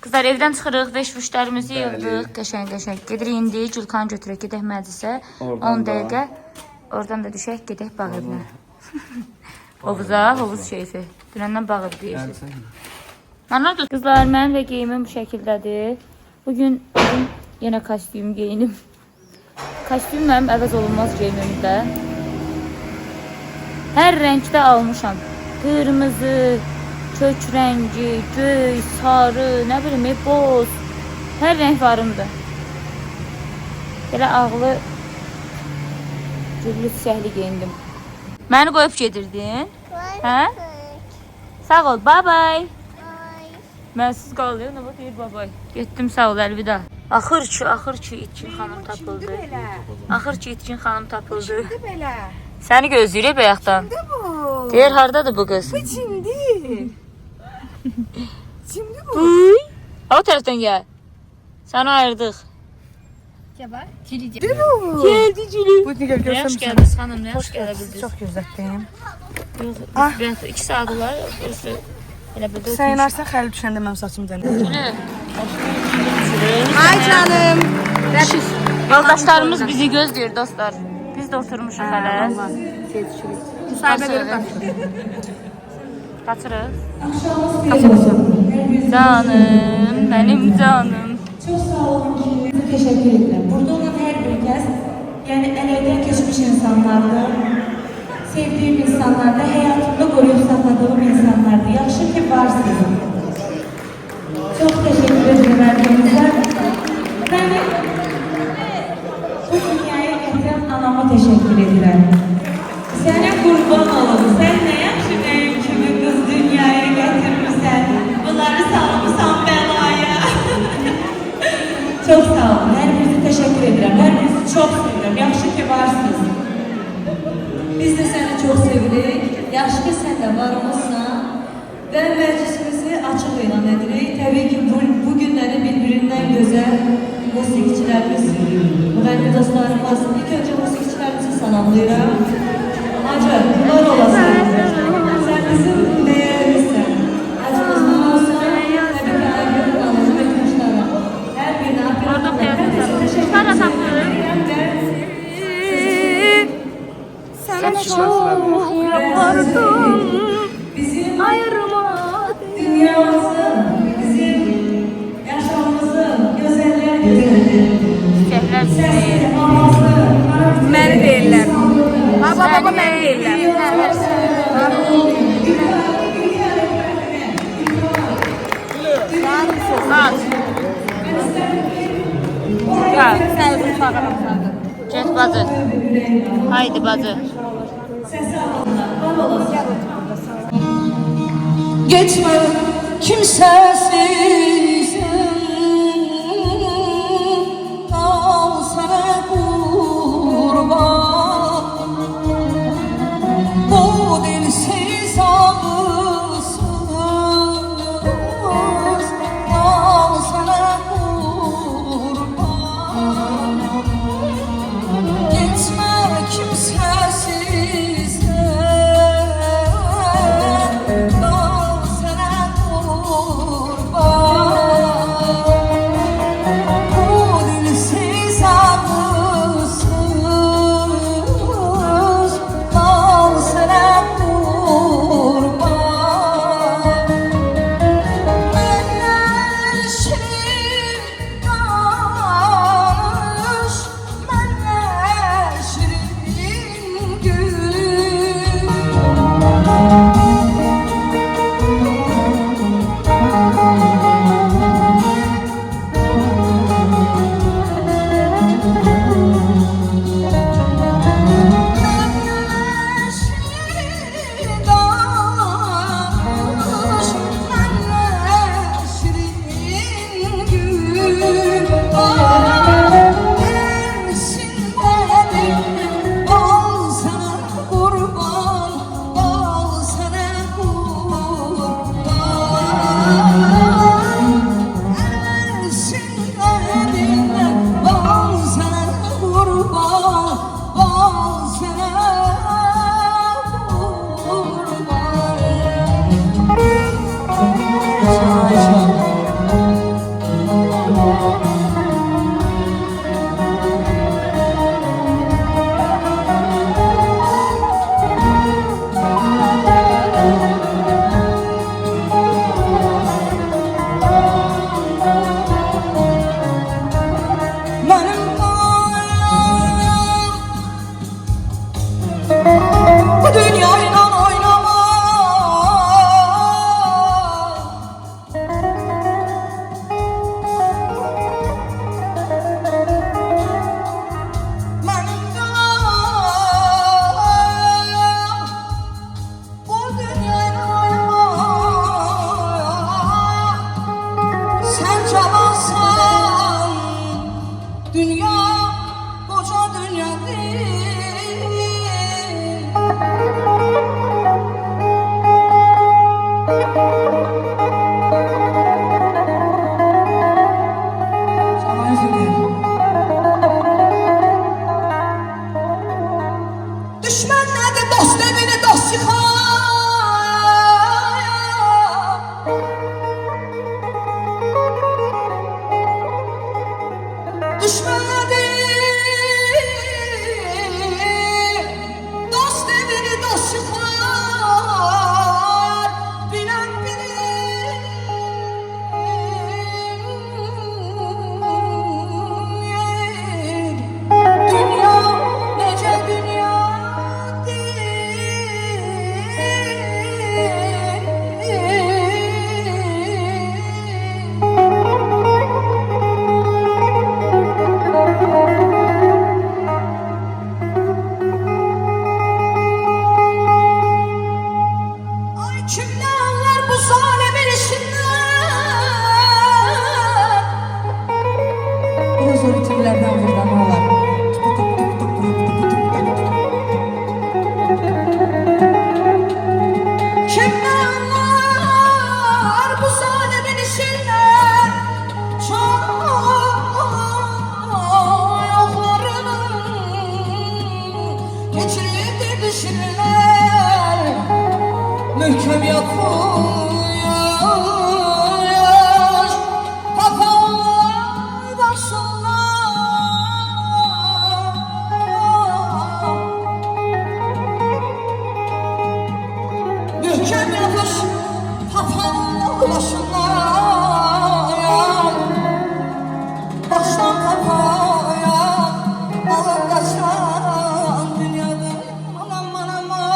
Kızlar evdən çıxırıq, veş-vuşlarımızı yığdıq, qəşəng-qəşəng. Gedirik indi, Gülkan götürək, gedək məclisə. 10 dəqiqə. Oradan da düşək, gedək bağ evinə. Hovuza, hovuz şeysi. Dünəndən bağ evi deyirsiniz. Kızlar, mənim də geyimim bu şəkildədir. Bugün yenə kostyum geyinim. Kostyum mənim əvəz olunmaz geyimimdə. Hər rəngdə almışam. Qırmızı, kök rəngi, göy, sarı, nə bilim, boz. Hər rəng varımdır. Belə ağlı, gürlü çiçəkli geyindim. Məni qoyub gedirdin? Hə? Sağ ol, bye bye. Mənsiz qalıyor, nə deyir bye bye. Getdim, sağ ol, əlvida. Axır ki, İtkin xanım tapıldı. Axır ki, İtkin xanım tapıldı. Səni gözləyir bayaqdan. Kimdir bu? Deyir, hardadır bu qız? Bu kimdir? Kimdir bu? O tərəfdən gəl. Səni ayırdıq. Kimdir bu? Geldi Cülü. Bu digər Ne hoş görsəm geldiniz hanım, ne hoş gelebildiniz. Çox gözlətdim. Yok, 2 saat var. Elə bildi. Sən inarsan xəli düşəndə mənim saçımı dənir. Cülü. Ay canım. Yoldaşlarımız bizi gözləyir dostlar. Biz də oturmuşuq hələ. Müsahibə Kaçırıq. Canım, benim canım. Çok sağ olun ki teşekkür ederim. Burada olan her bir kez, yani elden geçmiş insanlardı, sevdiğim insanlardı, hayatımda koruyup sakladığım insanlardı. Yaxşı ki varsınız. Çok teşekkür ederim verdiğinize. Beni bu dünyaya getiren anama teşekkür ederim. Senin kurban olalım. Sen ne yaxşı benim kimi kız dünyaya getirmişsen. Bunları salmışsan belaya. Çok sağ olun. Her birinize teşekkür ederim. Her birinizi çok seviyorum. Yaxşı ki varsınız. Biz de seni çok sevirik. Yaxşı ki sen de varımızsan. Ve meclisimizi açık ilan edirik. Tabii ki bu günleri birbirinden güzel musikçilerimiz, müğenni dostlarımız. İlk önce musikçilerimizi salamlayıram. Hacı, var olasın. Sen bizim değerimizsen. Acımızdan olsun. Tabii ki Aygün Hanım'ın ve kuşlara. Her birine Orada hepinize teşekkür Sana ederim. saklıyorum. Sana çok yapardım. Bizim Ayırma. dünyamızı, bizim yaşamımızı güzeller güzeldir. Çiçekler Sesi, havası, karakteri. Məni deyirlər. Baba məni deyirlər. At. Ha, Sən bunu çağırım. get bacı. Haydi bacı. Geçme kimsesiz al sana kurban. O dilsiz ağızsız al sana kurban. Geçme kimsesiz al sana kurban. Dünya koca dünya değil. Sana üzülüyorum. Düşman nerede dost evine dost çıkar. Düşman dost evini dost çıkar. Bilen bilir. Dünya nece dünya Ay kimler anlar bu zalimin işinden. Biraz o ritimlerden buradan olar. Kimler anlar bu zalimin işinden. Çayoklarının geçirdiği dişiler. Möhkem yapıyor kapanlar başlar. Möhkem yapış kapanlar başlar. Baştan kapaya alın kaçan dünyada. Aman aman aman.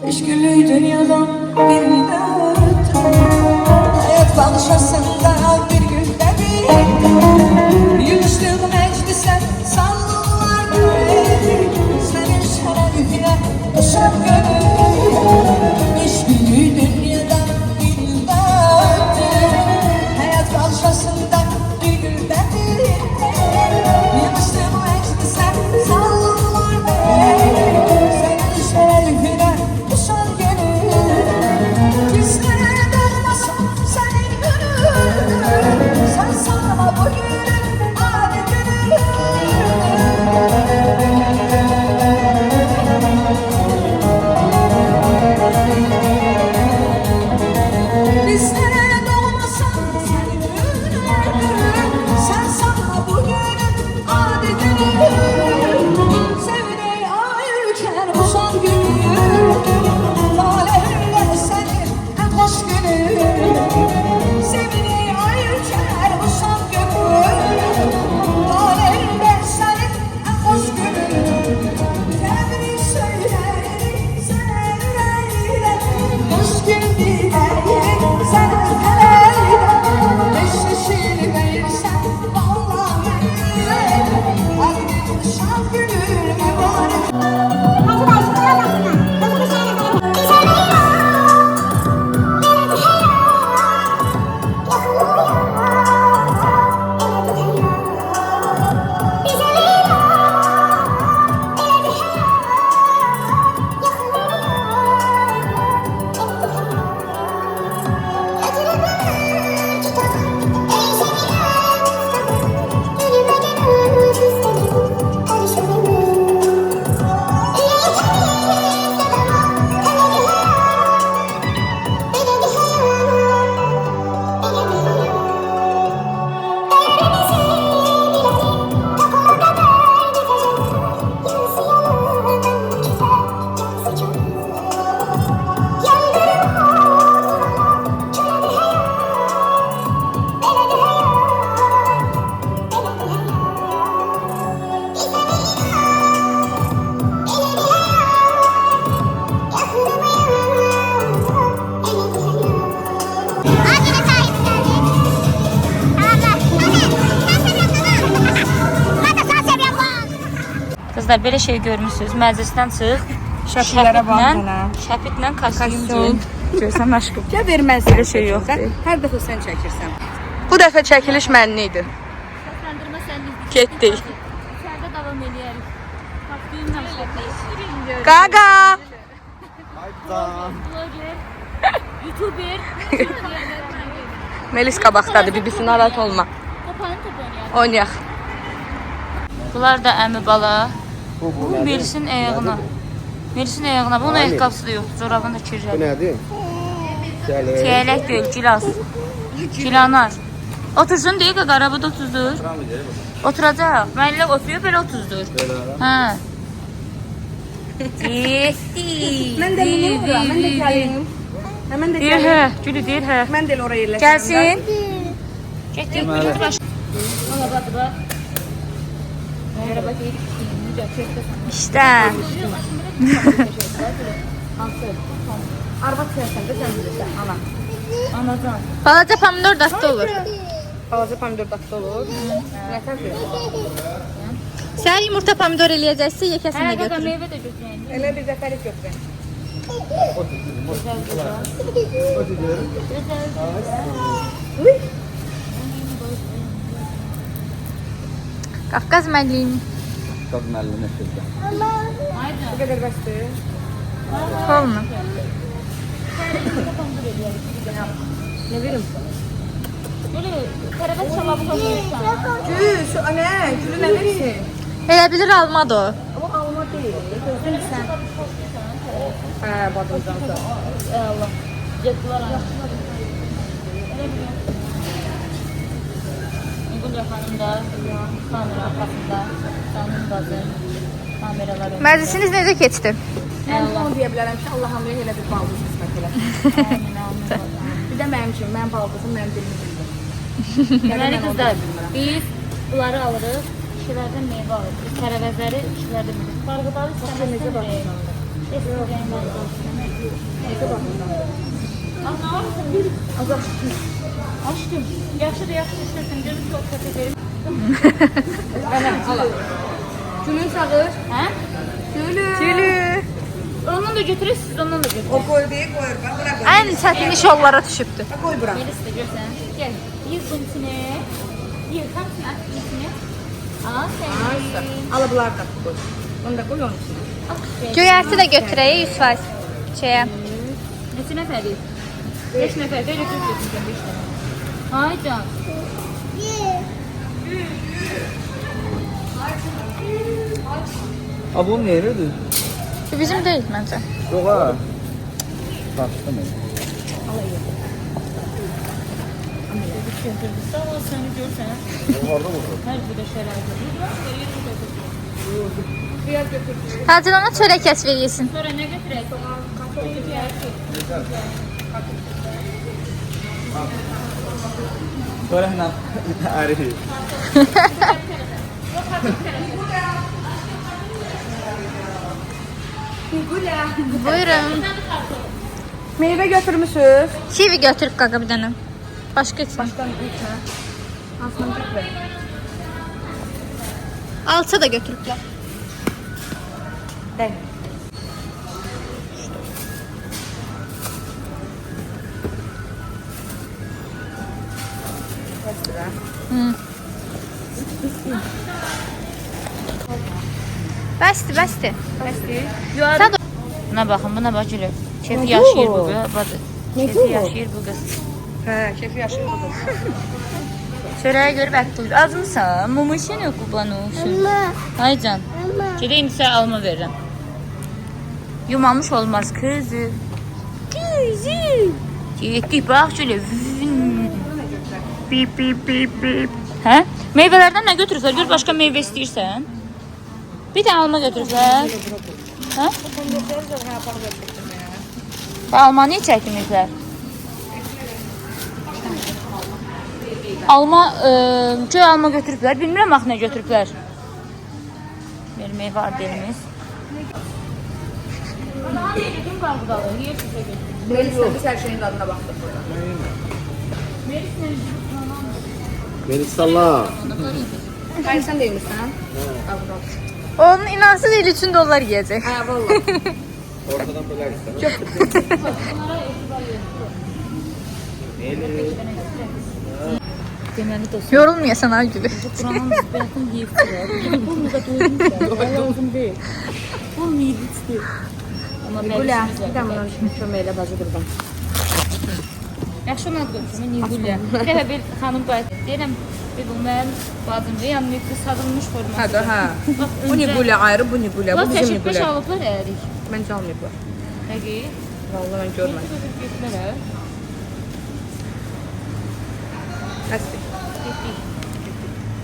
Eşkülü dünyadan bir müddet hayat bağışlasında bir günde bir yürüyüştüğüm meclise sallardı senin şerefine uşak gönül. Eşkülü dünyadan bir müddet hayat bağışlasında bir günde bir yürüyüştüğüm meclise sallardı senin şerefine uşak gönül. Bizlere dolmasın senin gönül, sen sana bugünün adetini. Bizlere dolmasın senin gönül, sen sana bugünün adetini. Sevdiği ayırken bu son günü, talihinde senin en hoş günü. Sevdiği ayırken bu son günü, talihinde senin en hoş günü. Tebrik söylerim sana yüreğine, hoş gün dilerim sana yüreğine. Beş şişir verirsen vallahi yüreğine, hadi şan günün mübarek. Qızlar belə şey görmüsünüz. Məclisdən çıx. Şəpillərə bax sənə. Şəpitlə kostyum. Görsən aşkım. Ya verməzsən. Belə şey yoxdur. Hər dəfə sən çəkirsən. Bu dəfə çəkiliş mənli idi. Səsləndirmə sənlik. Getdik. İçəridə davam eləyərik. Kostyumla şəkil. Qaqa. Blogger. YouTuber. Melis qabaqdadır, bibisi narahat olma. Topanı top oynayalım. Oynayaq. Bunlar da əmi bala. Bu Melis'in ayağına. Melis'in ayağına. Bunun ayaqqabısı da yoxdur. Corabını da Bu kirlədi. nədir? Gəlir. Tiyələk deyil, gilas. Gilanar. Otursun deyil ki, arabada 30'dur. Oturacaq. Mənlə oturuyor, belə 30'dur. Hə. Mən də miniyim ora, mən də gəlim. Mən də Deyir gəlim. hə, Gülü deyir hə. Mən də elə oraya yerləşirəm. Gəlsin. Getdik, Gülü baş. Ona bax, bax. İşte. Arvad sərsən də sən bilirsən, ana. Anacan. Balaca pomidor dadlı olur. Balaca pomidor dadlı olur. Nə tərəfdir? Sen yumurta pomidor eləyəcəksə yekəsini Hə, də qaqa götürün. meyvə də götürün. Elə bir zəfərik götürün. Qafqaz məlliyini. Qaz müəllimə sözdə. Bu qədər bəsdir. Olma. Nə verim? Böyle tərəvəz şalabı qoyursan. Gül, şu anə, gülü nə versin? Elə bilir almadı o. Bu alma deyil. Gözün sən. Hə, badılcansa. Ey Allah. Getdilər ana. Gülya xanım da kamera arxasında. Canım bazı kameralar önündə. Məclisiniz necə keçdi? Mən onu deyə bilərəm ki, Allah hamıya elə bir baldız qismət elə. Amin, amin. Bir də mənim üçün, mənim baldızım mənim dilimi bildir. Deməli qızlar, biz bunları alırıq, kişilərdən meyvə alırıq. Biz tərəvəzləri kişilərdən meyvə. Qarğıdalı istəməzsən necə baxırsan? Necə baxırsan? Ana, aşkım, yaxşı da yaxşı istəsən, gözüm çox kötü verim. Ala. Gülün çağır. Hə? Gülü. Ondan da götürür, siz ondan da götürün. O koydu, koyur. Bax, bırak. Ən çətin iş yollara düşübdür. Koy bura. Melis de görsən. Gəl, yığ bunun içine. Yığ, hamısını at bunun içine. Aferin. Ala bunları da koy. Onu da koy onun içine. Aferin. Göyərti də götürək 100% şeyə. Neçə nəfərik? 5 nəfər də götürüb 5 nəfər. Ay can. A, bu neyədir? Bu bizim deyil məncə. Yox ha. Baxdım. Sağ ol, səni görsən. Orada olur. Hər bir də şərait. Hacı ona çörək kəs verirsin. Sonra nə götürək? Törəklə əri. Buyurun. Meyve götürmüsünüz. Kivi götürüb qaqa bir dənə. Başqa üçün. Başdan üç ha. Aslan götür. Alça da götürüblər. Dəy. Bəsdir, bəsdir. Sən də buna baxın, buna bax gülür. Kefi yaşayır bu qız. Bax. Kefi yaşayır bu qız. Hə, kefi yaşayır bu. Çörəyə görə bək buyur. Azmısan? Mumu yok kurban olsun. Ay can. Gedeyim size alma veririm. Yumamış olmaz kızı. Kızı. Getdik bax şöyle. Bip bip bip bip. Hə? Meyvelerden ne götürürsən? Gör başka meyve istəyirsən. Bir de alma götürürsən. Hə? Alma niye çəkmizlər? Alma, köy alma götürüblər. Bilmirəm axı nə götürüblər. Bir meyvə var delimiz. Melis her şeyin tadına baktı. Melis salla. Hayır sen değil misin? Onun inansız el üçün dollar yiyəcək. Hə, vallahi. Ortadan bölərsən. Deməli dostum, Yorulmayasan ha gülü. buranın zibətini yeyibdir. Bunu da doydum. Lazım deyil. Bu midisdir. Amma Gülə, məlisin bir də buna kömək elə bacı qurban. Yaxşı mən görmüşəm, Nigulya. Bir dəfə bir xanım qayıtdı. Deyirəm, bu mən bacımdır, yəni nefti sadılmış forması. Hə də, hə. Bu Nigulya ayrı, bu Nigulya. Bu bizim Təşəkkür Nigulya. alıblar ərik. Məncə almayıblar. Həqiqi. Vallahi mən görmədim. Getmələr. Əsli.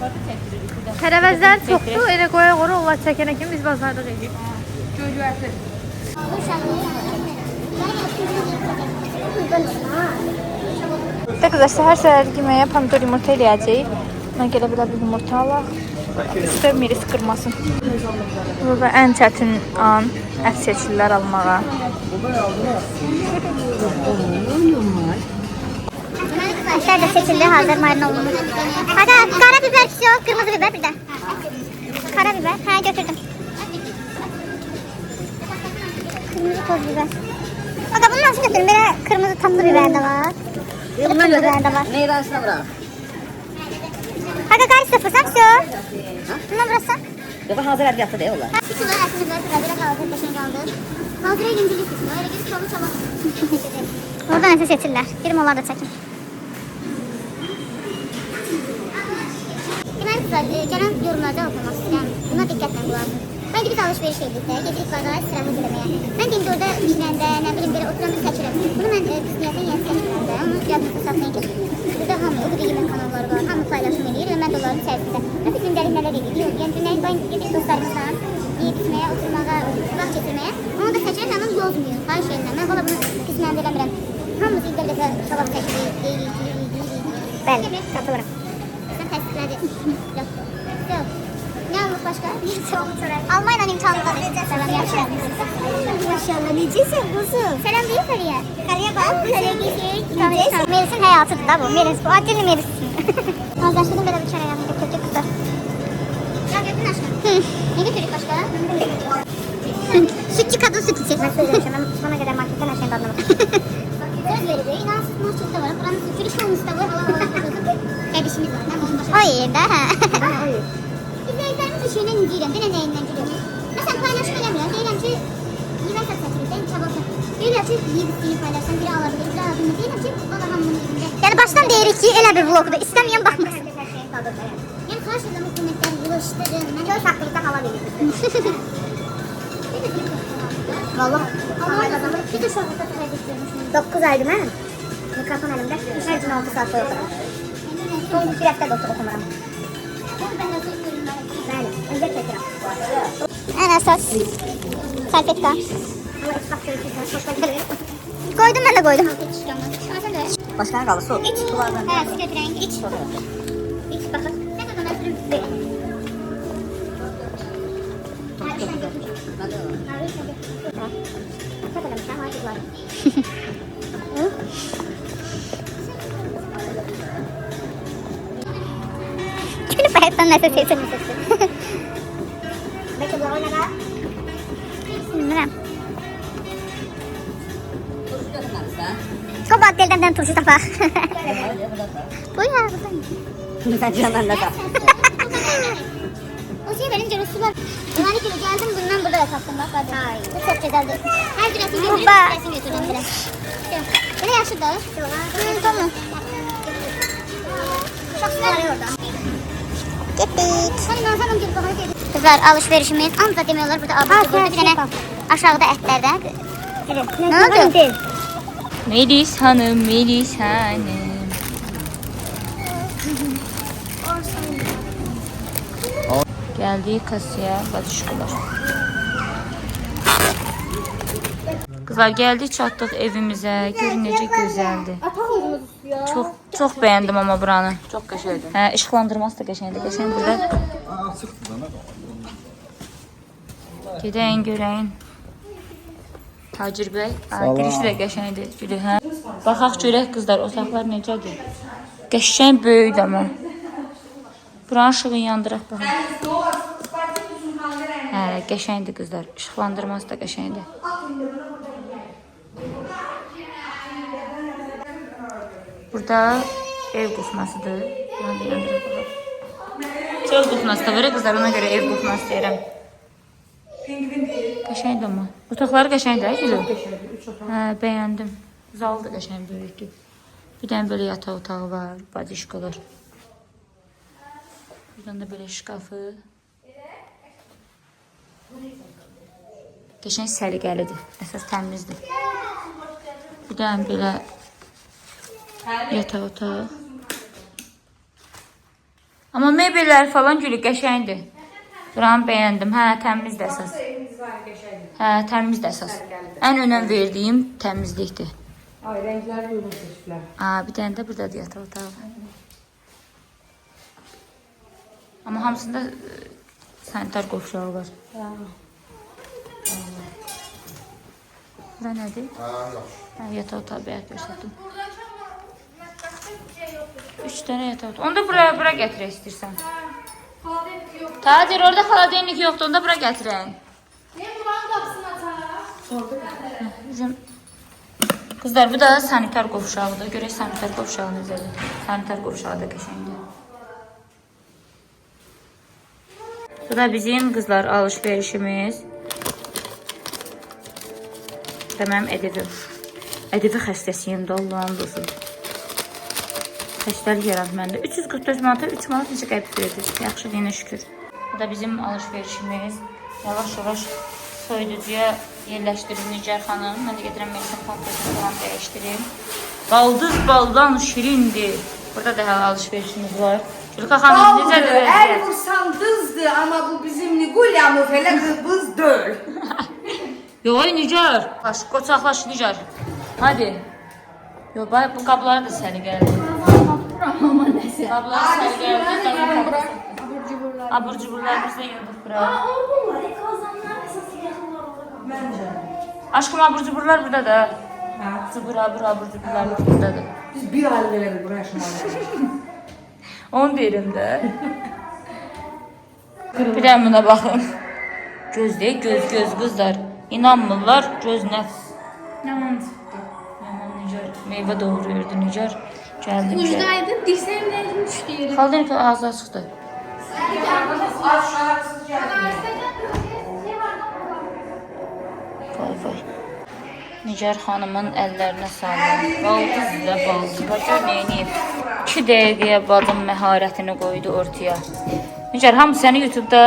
Farkı çəkdiririk bir də. Tərəvəzlər çoxdur, elə qoya-qoya onlar çəkənə kimi biz bazardıq edirik. Göyərti. De qızlar, səhər-səhər yeməyə pomidor yumurta eləyəcəyik. Mən gələ belə bir yumurta alaq. İstər miris qırmasın. Burada ən çətin an ət seçirlər almağa. Ətlər də seçildi, hazır marin olunmuş. Aga, qara biber yok, kırmızı biber bir də. Qara biber, hə götürdüm. Kırmızı toz biber. Aga, bunu nasıl götürüm? Belə kırmızı tatlı biber də var. Kırmızı biber də var. Meyvəsini bırak. Aga, qari sıfırsan, всё. Bundan burası. Yox, hazır ədiyyatı deyil onlar. 3 kilo ətimiz var, belə qaldı, peşin qaldı. Hazır eğlenceli kısmı, öyle gizli çabuk çabuk. Oradan nəsə seçirlər. Bir mola da çəkin. Deməli qızlar, gələn yorumlarda oxumaq istəyirəm. Buna diqqətlə qulaq asın. Ben gidip alışveriş edildi, gedirik bazara istirahət eləməyə. Mən deyim ki, orada işləndə, nə bilim, belə oturan bir seçirəm. Bunu mən qismiyyətin yeni seçirəndə, onu yadınızda satmayın ki, burada hamı, o qədər yemək kanalları var, hamı paylaşım edir və mən də onların içərisində. Nə bir gündəlik nələr edirik, yox, yəni günləlik ben gedirik dostlarımızla, yiyib içməyə, oturmağa, vaxt keçirməyə. Onu da seçirəm, mən onu yozmuyorum, xahiş edirəm. Mən valla bunu qismiyyəndə eləmirəm. Hamımız ildə bir dəfə şalab çəkirik, deyirik. Bəli, katılıram. Sən təsdiqlədi. Yox. Yox. Ne olmuş başka? Almanya'dan imtihanından selam yapacağım. Maşallah necəsən kuzum? Selam değil Kariye. Kariye bak. Kariye giyecek. Melis'in hayatıdır da bu. Melis bu. Adilli Melis. Azlaştırdım böyle bir çare yapınca kötü kızlar. Ya götürün aşkım. Ne götürük başka? Sütçü kadın süt içecek. Ben söylemişim. Ben bana kadar marketten her şeyin tadına bakayım. Söz veriyor. İnansız markette var. Buranın sütçülü çoğunuzda var. Allah Allah. Ev işimiz var. O yerde ha. O yerde. İzləyicilərimiz işindən inciyirəm, bir nəyindən gülüyorum. Məsələn, paylaşım eləmirəm, deyirəm ki, yemək satacaqsan, çabası. Deyirəm ki, yiyib istəyini paylaşsan, biri alabilir, biri alabilir. Deyirəm ki, valla hamının evində. Yəni, başdan deyirik ki, elə bir vlogda istəməyən baxmasın. Yəni, xahiş edirəm, hükümətləri yığışdırın. Mən göz haqqılıqdan ala bilirim. Valla. Bir də şahıqda təqəddürmüşüm. 9 aydır mən. Mikrofon əlimdə. Hər gün 6 saatda oturam. Son bir həftə də oxumuram. En əsas salfetka. Koydum ben de koydum. Başka ne kaldı? Su. İç. He, su götüreyim. İç. İç bakın. Ne kadar sürüm? Çünkü bayattan neyse sesi. Belki bu oynada. Bilmiyorum. Kapat elden turşu tapak. Bu ya buradan. Sen canından da. O şey verince Resulullah. Yani ki geldim bundan burada yapacaktım bak hadi. Bu çok güzeldi. Her bir resim götürüyorum, resim götürüyorum bile. Böyle yaşlı da. Tamam. Çok güzel orada. Gittik. Kızlar alışverişimiz anca demiyorlar burada abur bir tane aşağıda etlerden. Ne oldu? Melis Hanım, Melis Hanım. Geldik kasaya, batışkılar. Kızlar geldik, çatdıq evimizə. Görün necə gözəldir. Çox bəyəndim amma buranı. Çox qəşəngdir. Hə, işıqlandırması da qəşəngdir. Qəşəng burada. Gedəyin, görəyin. Tacir bəy, girişi də qəşəngdir. Gülü, hə. Baxaq görək qızlar, otaqlar necədir? Qəşəng böyükdür amma. Buranın ışığını yandıraq baxaq. qəşəngdir qızlar. İşıqlandırması da qəşəngdir. Burada ev qufmasıdır. Çöl qufması da var qızlar, ona görə ev qufması deyirəm. Qəşəngdir amma. Otaqları qəşəngdir, gülüm. Hə, bəyəndim. Zalı da qəşəng böyükdür. Bir dənə belə yataq otağı var, badişkalar. Buradan da belə şkafı. Qəşəng səliqəlidir, əsas təmizdir. Bir dənə belə yataq otağı. Amma mebellər falan gülü qəşəngdir. Buranı bəyəndim. Hə, təmizdir əsas. Hə, təmizdir əsas. Ən önəm verdiyim təmizlikdir. Ay, renkler uygun seçtiler. Bir dənə də burada yataq otağı var. Amma hamısında sanitar qovşağı var. Bura nədir? Yataq otağı bəyət göstərdim. 3 dənə yataq otağı. Onu da bura gətirək istəyirsən. Tadir, orada xaladenlik yoxdur. Onu da bura gətirək. Qızlar, bu da sanitar qovşağıdır. Görək sanitar qovşağı necədir. Sanitar qovşağı da qəşəngdir. Bu da bizim qızlar alışverişimiz. Bu da mənim edivim. Edivi xəstəsiyim də, Allah'ın olsun. Xəstəlik yarat məndə. 344 manata 3 manat necə qəpik verdi. Yaxşı deyinə şükür. Bu da bizim alışverişimiz. Yavaş-yavaş soyuducuya yerləşdirir Nigar xanım. Mən də gedirəm Melisin kompletini falan dəyişdirim. Baldız baldan şirindir. Burada da alışverişimiz var. Gülka xanım necədir? El vursan dızdır ama bu bizim Nigulyamız hele kız değil. Yox, Nigar. Qoçaqlaş Nigar. Hadi. Yox, bu qabları da səliqəlidir. Qabları səliqəlidir. Abur cuburlarımızı da yığdıq bura. Aşkım abur cuburlar burada da. Cubur, abur cuburlar buradadır. Biz bir aileleri buraya yaşamalıyız. Onu deyirəm də. Bir də buna baxın. Göz deyil, göz qızlar. İnanmırlar, göz nəfs. Yaman çıxdı. Yaman Nigar. Meyvə doğruyurdu Nigar. Gəldim. Ucdaydım, dirsəyimdən düşdü yeri. Xaldın ki, ağzına çıxdı. Vay. Nigar xanımın əllərinə sağlam. Baldız ilə baldız. Bacır neyiniyib? 2 dəqiqəyə bacım məharətini qoydu ortaya. Nigar, hamı səni YouTube'da,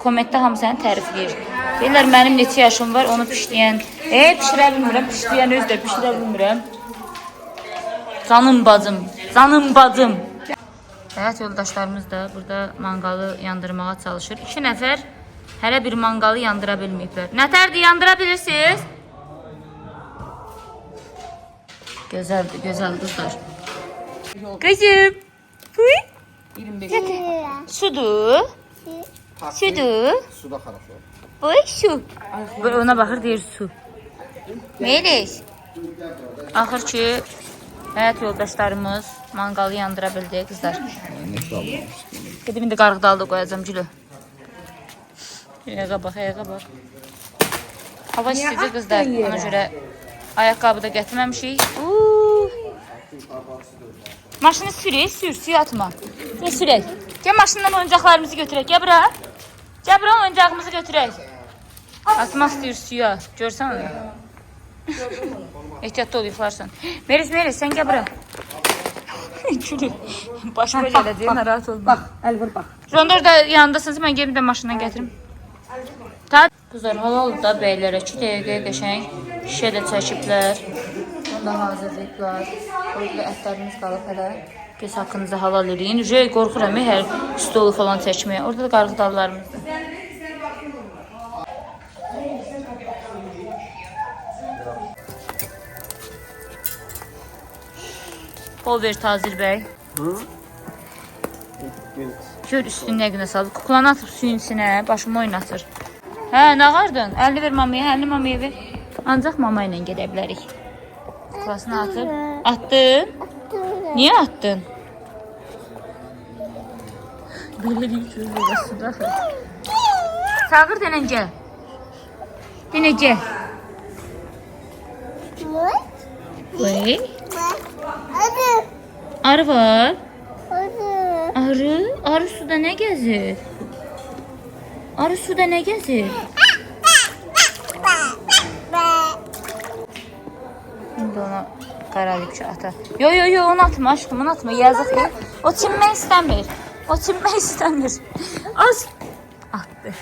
kommentdə hamı səni tərifləyir. Deyirlər, mənim neçə yaşım var, onu pişləyən. Pişirə bilmirəm, pişləyən öz də pişirə bilmirəm. Canım bacım, canım bacım. Həyat yoldaşlarımız da burada manqalı yandırmağa çalışır. 2 nəfər hələ bir manqalı yandıra bilməyiblər. Nətərdir, yandıra bilirsiniz? Gözəldir, gözəl qızlar. Qızım. Huy. 25. Sudur. Sudur. Suda хорошо. Boy su. Ona baxır deyir su. Melis. Axır ki, həyat yoldaşlarımız manqalı yandıra bildi qızlar. Gedim indi qarğıdalı qoyacam gülü. Ayağa bax, ayağa bax. Hava istidir qızlar, ona görə ayaqqabı da gətirməmişik. Maşını sürək, suya atma. Gəl sürək. Gəl maşından oyuncaqlarımızı götürək. Gəl bura. Gəl bura oyuncağımızı götürək. Atmaq istəyir suya. Görsən onu. Ehtiyatlı ol, yıxlarsan. Melis, sən gəl bura. Gülü. Başıma gələcək, narahat olma. Bak, el vur bak. Onda orada yanındasınız, mən gelin də maşından gətirim. Qızlar, halal da bəylərə 2 dəqiqə qəşəng şişə də çəkiblər. Onu da hazırlayıblar. Orada ətlərimiz qalıb hələ. Göz haqqınızı halal eləyin. Qorxuram hər stolu falan çəkməyə. Orada da qarğıdallarımızdır. Bol ver Tazir bəy. Gör üstünü nə günə salıb. Kuklanı atıb suyun içinə, başımı oynatır. Hə, nə qardın? Əlini ver mamaya, əlini mamaya ver. Ancaq mama ilə gedə bilərik. Kuklasını atıb. Attın? Niyə attın? Belə deyir ki, suda. Çağır denən gəl. Yine gel. Vay. Arı var. Arı. Arı suda ne gezir? Arı suda ne gezir? Şimdi ona qaralibçi ata. Yo onu atma aşkım, onu atma. Yazık ya. O çinmək istəmir. O çinmək istəmir. Az attı.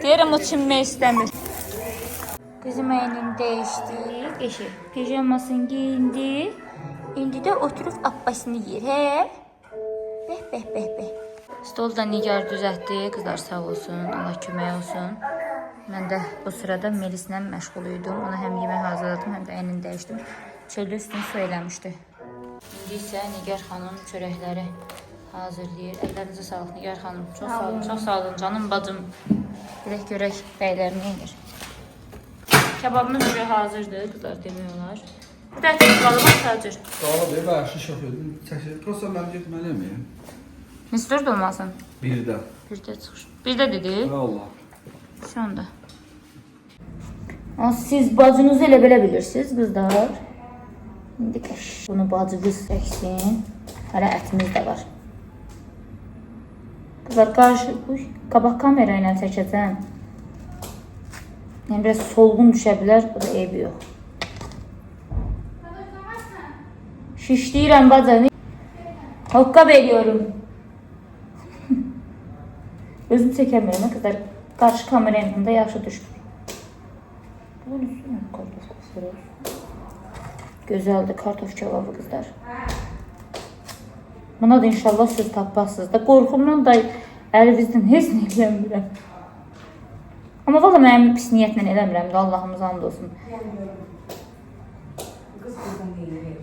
Deyirəm o çinmək istəmir. Qızım əynini dəyişdi. Qəşəng. Pijamasını giyindi. İndi də oturub abbasını yeyir. Hə? Bəh. Stolda Nigar düzəltdi. Qızlar sağ olsun. Allah kömək olsun. Mən də bu sırada Melislə məşğul idim. Ona həm yemək hazırladım, həm də əynini dəyişdim. Çöldə üstünü su eləmişdi. İndi isə Nigar xanım çörəkləri hazırlayır. Əllərinizə sağlıq Nigar xanım. Çox sağ olun, çox sağ olun canım bacım. Görək bəylər nə edir. Kebabımız burada hazırdır, qızlar demək olar. Bir də balıma sacır. Sağ ol, bəli, şiş yoxdur. Çəkir. Prosta mən getməliyəm. Mistur da olmasın. Birdə. Birdə çıxır. Birdə dedi. Allah. Şu anda. Siz bacınızı elə belə bilirsiniz, qızlar. İndi bunu bacı qız çəksin. Hələ ətimiz də var. Qızlar, qabaq kamera ilə çəkəcəm. Yəni, biraz solğun düşə bilər, o da eybi yox. Şişləyirəm bacı. Hokka veriyorum. Özüm çəkəmirəm, qızlar. Qarşı kamera yanında yaxşı düşmür. Bunun üstüne kartof koyuyoruz. Gözəldir kartof kebabı qızlar. Buna da inşallah siz tapasınız da. Qorxumdan da əlinizdən heç nə eləmirəm. Amma valla mənim pis niyyətlə eləmirəm də, Allahımız hamd olsun.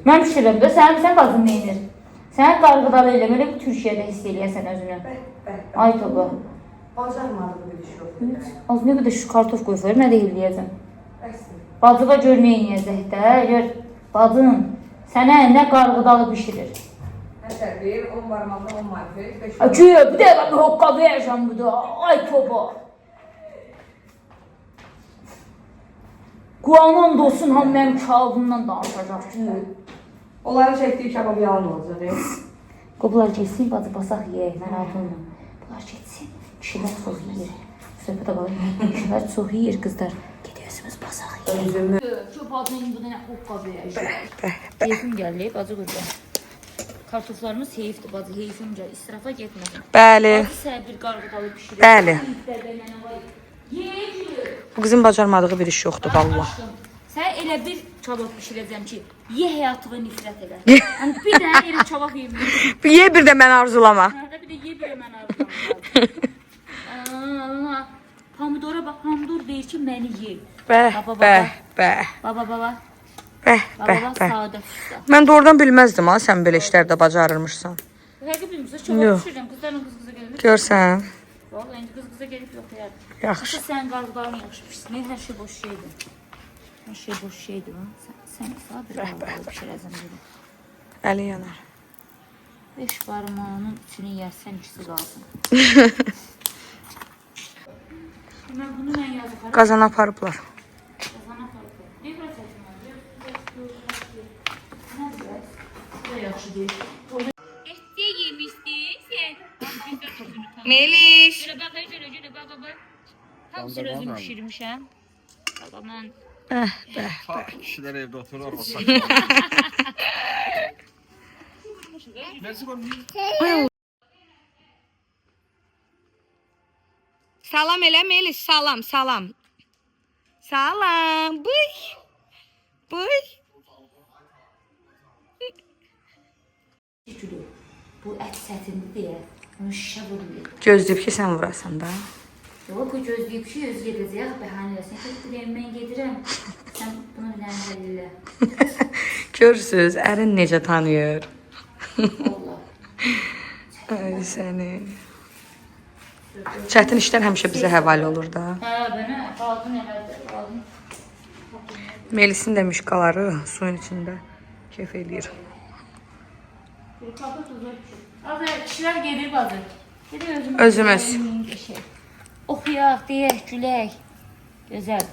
Mən pişirəm də, sən qazın neyinir? Sən qarğıdalı elə, belə Türkiyədə hiss eləyəsən özünü. Ay toba. Bacarmadığı bir iş yox. Az ne kadar şu kartof koyuyor, ne değil diyeceğim. Bacıba gör ne yiyəcək də, gör. Bacın, sənə nə qarğıdalı pişirir. Məsəl bir, 10 barmaqda 10 marifet, 5 Acıyor, bir dəqiqə bir hokka verəcəm bu da. Ay toba. Quanın olsun, ham mənim kağıdımdan danışacaq ki. Onların çəkdiyi kebabı yalan olacaq. Qoblar geçsin, bacı basaq yeyək, mən altınla. Bunlar geçsin, kişilər çox yiyir. Söhbətə qalır, kişilər çox yiyir, qızlar. Gidiyorsunuz basaq yeyək. Şu bacının bu da nə hokka verəcək. Heyfim gəldi, bacı qurban. Kartoflarımız heyifdir, bacı, heyfim gəlir. İsrafa getməsin. Bəli, Bacı səbir qarğıdalı pişirir. bəli. Yeyir. Bu qızın bacarmadığı bir iş yoxdur valla. Sən elə bir çabuk pişirəcəm ki, ye həyatına nifrət elə. Yəni bir dənə elə çabuk yeyim. Ye bir də mən arzulama. Hərdə bir də ye bir mən arzulam. Pomidora bax, pomidor deyir ki, məni ye. Bəh, bəh, bəh. Baba. Bəh, Baba bəh, bəh. sadə usta. Mən doğrudan bilməzdim ha, sən belə işlərdə bacarırmışsan. Həqiqi bilmirsən, çabuk pişirəcəm. Qızlarla qız-qıza gelir. Görsən. Vallahi indi qız-qıza gelib yox yar. Yaxşı. Sən qarğıdalı yaxşı pişirsən. Hər şey boş şeydir. Hər şey boş şeydir. Sən sabir qarğıdalı pişirəcəm dedi. Əli yanar. 5 barmağının içini yersən ikisi qalsın. Mən yazıqlarım. Qazan aparıblar. Qazana qalıb. Ne qədər çəkim var? Bu da yaxşı deyil. Etçiyə yemişdik sən. Melis. Şöyle bak. Tam sözüm pişirmişəm. Baba mən Kişilər evdə oturur. Salam elə Melis, salam, salam. Salam. Bıy. Bıy. bu ət sətindi deyə onu şişə vurmuyor. Gözləyib ki, sən vurasan da. Yox, bu gözləyib ki, öz gedəcək, bəhanə eləsin. Deyirəm, mən gedirəm. Sən bunu bilən həll elə. Görürsüz, ərin necə tanıyır. Allah. Ay səni. Çətin işlər həmişə bizə həvalə olur da. Hə, mənə qaldın elədir, qaldın. Melisin də müşqaları suyun içində keyf eləyir. Azı kişilər gedir bazı. Özümüz. Oxuyaq, deyək, gülək. Gözəl.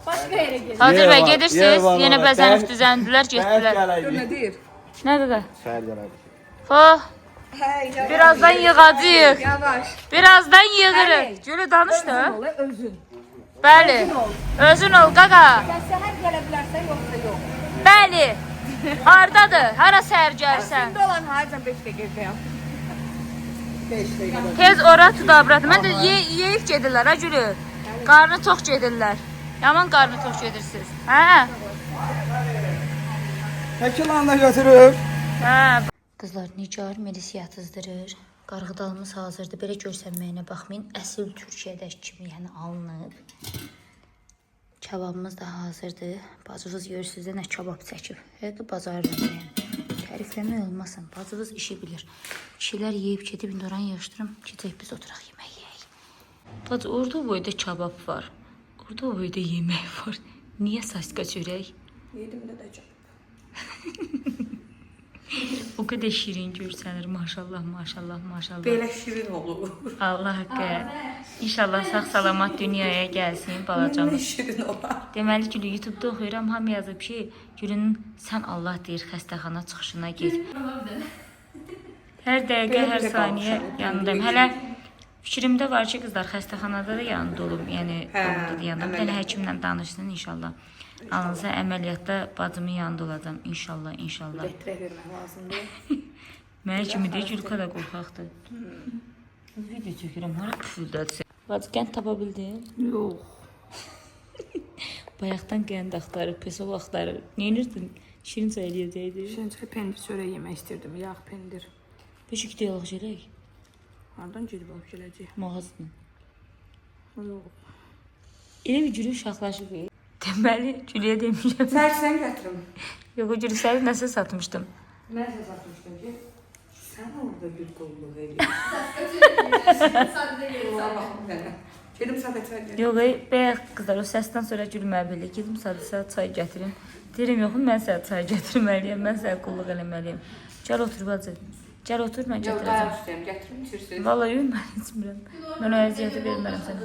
Başqa yerə gedin. Hazır Yer bəy var, yer gedirsiniz. var, Yenə var. bəzənib düzəndilər, getdilər. Ne deyir? Nə qədər? Şəhər gələrdik. Fah. Birazdan yığacağıq. Yavaş. Birazdan yığırıq. Gülü danış da. Özün. Bəli. Özün ol qaqa. Sən səhər gələ bilərsən, yoxsa yox. Bəli. Hardadır? Hara səhər gəlsən? İndi olan harcan 5 dəqiqəyəm. Tez ora tudabrat. Mən də yeyib gedirlər ha Gülü. Qarnı tox gedirlər. Yaman qarnı tox gedirsiniz. Hə? Təkilanla götürüb. Hə. Qızlar Nigar Melis yatızdırır. Qarğıdalımız hazırdır. Belə görsənməyinə baxmayın. Əsl Türkiyədəki kimi yəni alınıb. Kababımız da hazırdır. Bacınız görürsünüz də nə kabab çəkib. Həqiqi bazardır yəni. Tərifləmək olmasın. Bacınız işi bilir. Kişilər yeyib gedib indi oranı yığışdırım. Gedək biz oturaq yemək yeyək. Bacı orada o boyda kabab var. Orada o boyda yemək var. Niyə saska çörək? Yedim də kabab. O qədər şirin görsənir. Maşallah, maşallah, maşallah. Belə şirin olur. Allah haqqı. İnşallah sağ-salamat dünyaya gəlsin balacam. Şirin olar. Deməli Gülü YouTube-da oxuyuram, hamı yazıb ki, Gülünün sən Allah deyir xəstəxana çıxışına get. Hər dəqiqə, hər saniyə yanındayım. Hələ fikrimdə var ki, qızlar xəstəxanada da yanında olum. Yəni orada da yanında. Bir dənə həkimlə danışsın inşallah. Alınsa əməliyyatda bacımın yanında olacam inşallah, inşallah. Getirə vermək lazımdır. Mənə kimi deyir, Gülka da qorxaqdır. Video çəkirəm, hara küfüldədir. Bacı qənd tapa bildin? Yox. Bayaqdan qənd axtarıb, pesol axtarıb. Neyinirdin? Şirin çay eləyəcəkdi. Şəncə pendir çörək yemək istirdim. Yağ pendir. Beşik deyalıq gələk. Hardan gedib alıb gələcək? Mağazadan. Yox. Elə bir Gülü uşaqlaşıb. Deməli, Gülüyə demişəm. Sən gətirim. Yox, o Gülü səni nəsə satmışdım. Mən də satmışdım ki, sən orada bir qulluq edir. Gedim sadə çay gətirim. Yox, bayaq qızlar o səsdən sonra gülməli. Gedim sadə çay gətirin. Deyirəm, yox, mən sənə çay gətirməliyəm, mən sənə qulluq eləməliyəm. Gəl otur bacı. Gəl otur, mən Yox, gətirəcəm. daha istəyəm, gətirim içirsiniz. Vallahi yox, mən içmirəm. Mən o əziyyəti vermərəm sənə.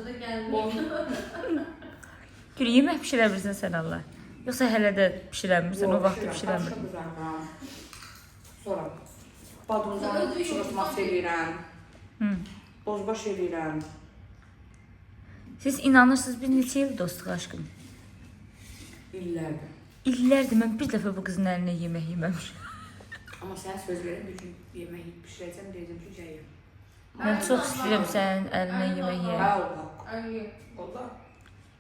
Gül, yemək pişirə bilirsən sən Allah. Yoxsa hələ də pişirəmirsən, o vaxtı pişirəmir. Sonra badımdan çırpmaq eləyirəm. Bozbaş eləyirəm. Siz inanırsınız, biz neçə il dostluq aşkım? İllərdir. İllərdir, mən bir dəfə bu qızın əlinə yemək yeməmişəm. Amma sən söz verin, bir gün yemək pişirəcəm, deyəcəm ki, yiyəm. Mən çox istəyirəm sənin əlinə yemək yeyəm. Hə, olaq. Olaq.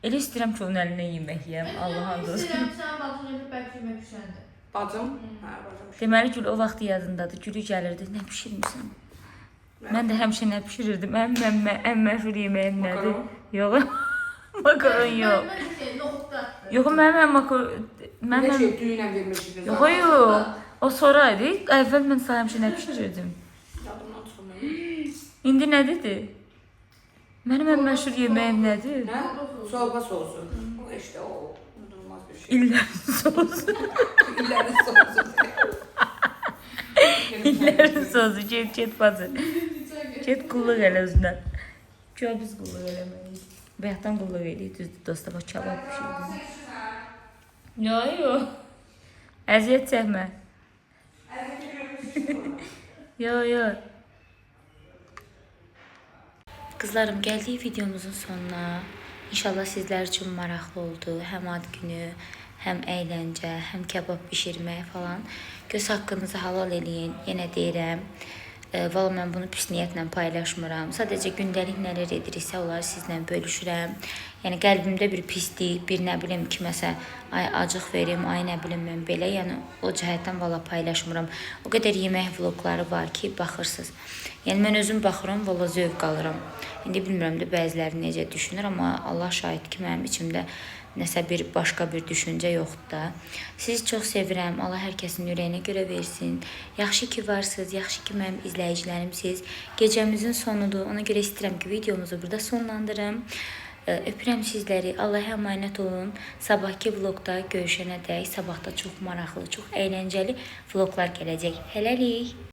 Elə istəyirəm ki, onun əlinə yemək yeyəm, Allah and olsun. Sən bacın edib bəlkə yemək pişəndə. Bacım? Hə, bacım. Deməli Gül o vaxt yadındadır, Gülü gəlirdi, nə pişirmirsən? Mən də həmişə nə pişirirdim, ən məşhur yeməyim nədir? Yox, makaron yox. Yox, mənim makaron... Nə şey, düyünə vermişsiniz? Yox, o sonra idi, əvvəl mən sənə həmişə nə pişirirdim? Yadımdan çıxmıyor. İndi nə dedi? Mənim ən məşhur yeməyim nədir? Hə? Solba sosu. O işte o unudulmaz bir şey. İllərin sosu. İllərin sosu. İllərin sosu, get bacı. Get qulluq elə özündən. Gör biz qulluq eləməliyik. Bayaqdan qulluq eləyirik, düzdür dosta, bax kabab pişirdim. Yox. Əziyyət çəkmə. Yox. Qızlarım, gəldik videomuzun sonuna. İnşallah sizlər üçün maraqlı oldu. Həm ad günü, həm əyləncə, həm kabab bişirmək falan. Göz haqqınızı halal eləyin, yenə deyirəm. Valla mən bunu pis niyyətlə paylaşmıram. Sadəcə gündəlik nələr ediriksə, onları sizlə bölüşürəm. Yəni qəlbimdə bir pislik, bir nə bilim kiməsə ay acıq verim, ay nə bilim mən belə. Yəni o cəhətdən valla paylaşmıram. O qədər yemək vloqları var ki, baxırsınız. Yəni mən özüm baxıram, valla zövq alıram. İndi bilmirəm də bəziləri necə düşünür, amma Allah şahid ki, mənim içimdə nəsə bir başqa bir düşüncə yoxdur da. Sizi çox sevirəm. Allah hər kəsin ürəyinə görə versin. Yaxşı ki varsınız, yaxşı ki mənim izləyicilərimsiz. Gecəmizin sonudur. Ona görə istəyirəm ki, videomuzu burada sonlandırım. Öpürəm sizləri. Allah'a əmanət olun. Sabahki vlogda görüşənədək sabahda çox maraqlı, çox əyləncəli vloglar gələcək. Hələlik.